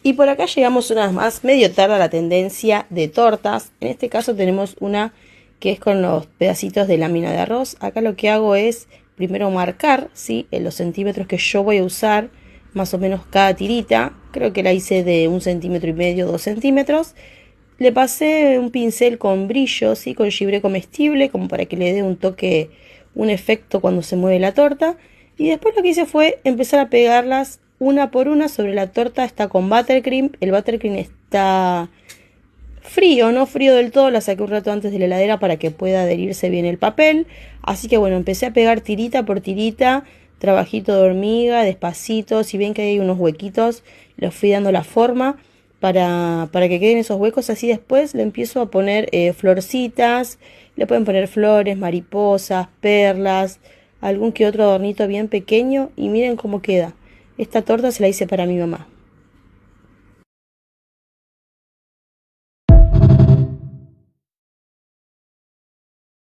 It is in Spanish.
Y por acá llegamos una vez más, medio tarde a la tendencia de tortas. En este caso tenemos una que es con los pedacitos de lámina de arroz. Acá lo que hago es primero marcar, ¿sí?, en los centímetros que yo voy a usar, más o menos cada tirita. Creo que la hice de 1,5 cm, 2 cm. Le pasé un pincel con brillo, ¿sí?, con gibré comestible, como para que le dé un toque, un efecto cuando se mueve la torta. Y después lo que hice fue empezar a pegarlas una por una sobre la torta. Está con buttercream. El buttercream está frío, no frío del todo, la saqué un rato antes de la heladera para que pueda adherirse bien el papel. Así que bueno, empecé a pegar tirita por tirita, trabajito de hormiga, despacito. Si bien que hay unos huequitos, los fui dando la forma para que queden esos huecos. Así después le empiezo a poner florcitas. Le pueden poner flores, mariposas, perlas, algún que otro adornito bien pequeño. Y miren cómo queda. Esta torta se la hice para mi mamá.